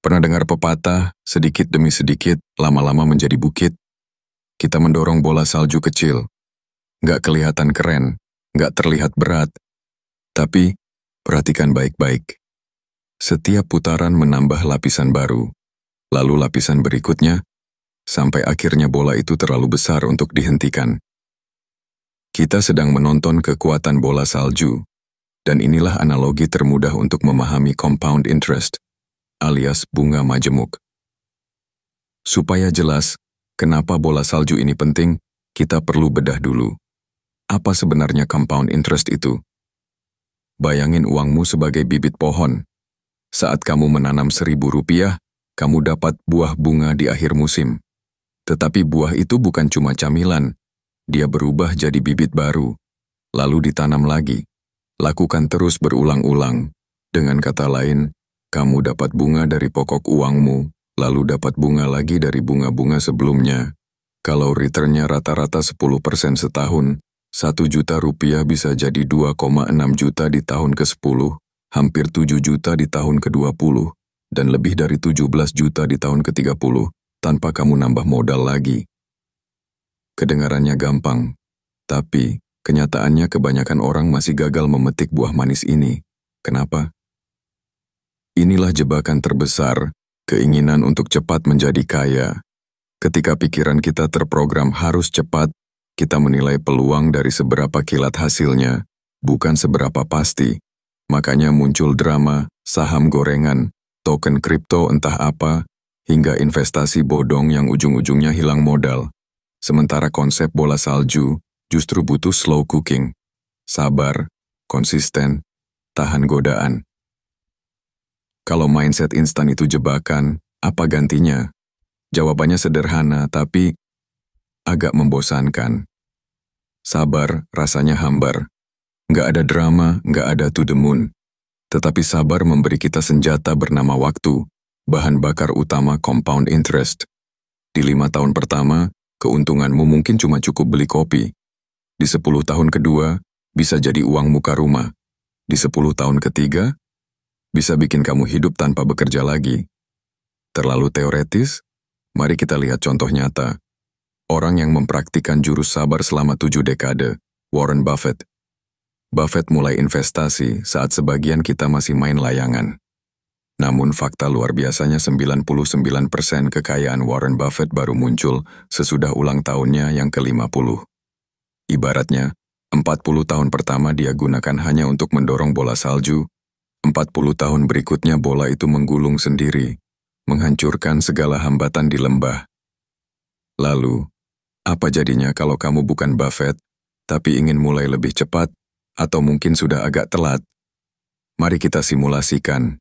Pernah dengar pepatah, sedikit demi sedikit, lama-lama menjadi bukit? Kita mendorong bola salju kecil. Nggak kelihatan keren, nggak terlihat berat. Tapi, perhatikan baik-baik. Setiap putaran menambah lapisan baru. Lalu lapisan berikutnya, sampai akhirnya bola itu terlalu besar untuk dihentikan. Kita sedang menonton kekuatan bola salju, dan inilah analogi termudah untuk memahami compound interest, alias bunga majemuk. Supaya jelas kenapa bola salju ini penting, kita perlu bedah dulu. Apa sebenarnya compound interest itu? Bayangin uangmu sebagai bibit pohon. Saat kamu menanam Rp1.000, kamu dapat buah bunga di akhir musim. Tetapi buah itu bukan cuma camilan, dia berubah jadi bibit baru, lalu ditanam lagi. Lakukan terus berulang-ulang. Dengan kata lain, kamu dapat bunga dari pokok uangmu, lalu dapat bunga lagi dari bunga-bunga sebelumnya. Kalau returnnya rata-rata 10% setahun, Rp1.000.000 bisa jadi 2,6 juta di tahun ke-10, hampir 7 juta di tahun ke-20, dan lebih dari 17 juta di tahun ke-30, tanpa kamu nambah modal lagi. Kedengarannya gampang, tapi kenyataannya kebanyakan orang masih gagal memetik buah manis ini. Kenapa? Inilah jebakan terbesar, keinginan untuk cepat menjadi kaya. Ketika pikiran kita terprogram harus cepat, kita menilai peluang dari seberapa kilat hasilnya, bukan seberapa pasti. Makanya muncul drama, saham gorengan, token kripto entah apa, hingga investasi bodong yang ujung-ujungnya hilang modal. Sementara konsep bola salju justru butuh slow cooking, sabar, konsisten, tahan godaan. Kalau mindset instan itu jebakan, apa gantinya? Jawabannya sederhana, tapi agak membosankan. Sabar rasanya hambar. Nggak ada drama, nggak ada to the moon. Tetapi sabar memberi kita senjata bernama waktu, bahan bakar utama compound interest. Di 5 tahun pertama, keuntunganmu mungkin cuma cukup beli kopi. Di 10 tahun kedua, bisa jadi uang muka rumah. Di 10 tahun ketiga, bisa bikin kamu hidup tanpa bekerja lagi. Terlalu teoretis? Mari kita lihat contoh nyata. Orang yang mempraktikkan jurus sabar selama 7 dekade, Warren Buffett. Buffett mulai investasi saat sebagian kita masih main layangan. Namun fakta luar biasanya 99% kekayaan Warren Buffett baru muncul sesudah ulang tahunnya yang ke-50. Ibaratnya, 40 tahun pertama dia gunakan hanya untuk mendorong bola salju, 40 tahun berikutnya bola itu menggulung sendiri, menghancurkan segala hambatan di lembah. Lalu, apa jadinya kalau kamu bukan Buffett, tapi ingin mulai lebih cepat, atau mungkin sudah agak telat? Mari kita simulasikan.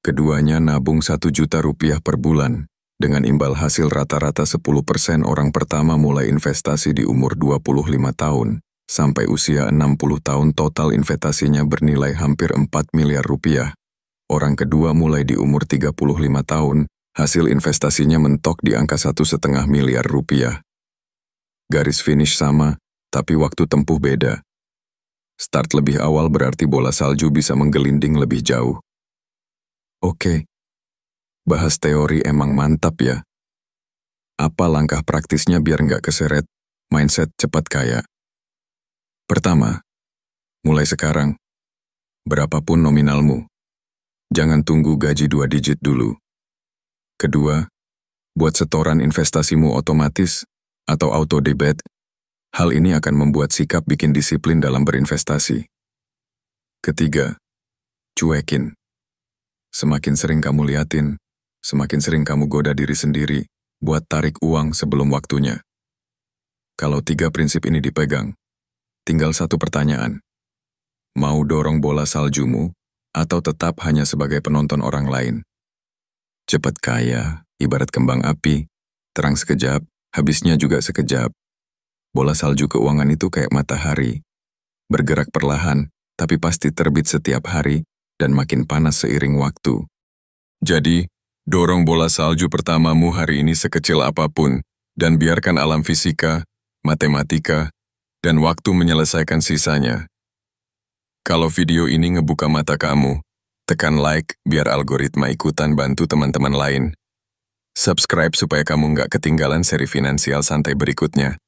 Keduanya nabung Rp1.000.000 per bulan, dengan imbal hasil rata-rata 10% orang pertama mulai investasi di umur 25 tahun, sampai usia 60 tahun total investasinya bernilai hampir Rp4 miliar. Orang kedua mulai di umur 35 tahun, hasil investasinya mentok di angka Rp1,5 miliar. Garis finish sama, tapi waktu tempuh beda. Start lebih awal berarti bola salju bisa menggelinding lebih jauh. Oke, bahas teori emang mantap ya. Apa langkah praktisnya biar nggak keseret mindset cepat kaya? Pertama, mulai sekarang. Berapapun nominalmu, jangan tunggu gaji 2 digit dulu. Kedua, buat setoran investasimu otomatis atau auto debit. Hal ini akan membuat sikap bikin disiplin dalam berinvestasi. Ketiga, cuekin. Semakin sering kamu liatin, semakin sering kamu goda diri sendiri buat tarik uang sebelum waktunya. Kalau 3 prinsip ini dipegang, tinggal satu pertanyaan. Mau dorong bola saljumu atau tetap hanya sebagai penonton orang lain? Cepat kaya, ibarat kembang api, terang sekejap, habisnya juga sekejap. Bola salju keuangan itu kayak matahari, bergerak perlahan, tapi pasti terbit setiap hari dan makin panas seiring waktu. Jadi, dorong bola salju pertamamu hari ini sekecil apapun, dan biarkan alam fisika, matematika, dan waktu menyelesaikan sisanya. Kalau video ini ngebuka mata kamu, Tekan like biar algoritma ikutan bantu teman-teman lain. Subscribe supaya kamu nggak ketinggalan seri finansial santai berikutnya.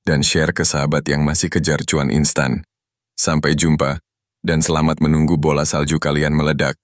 Dan share ke sahabat yang masih kejar cuan instan. Sampai jumpa, dan selamat menunggu bola salju kalian meledak.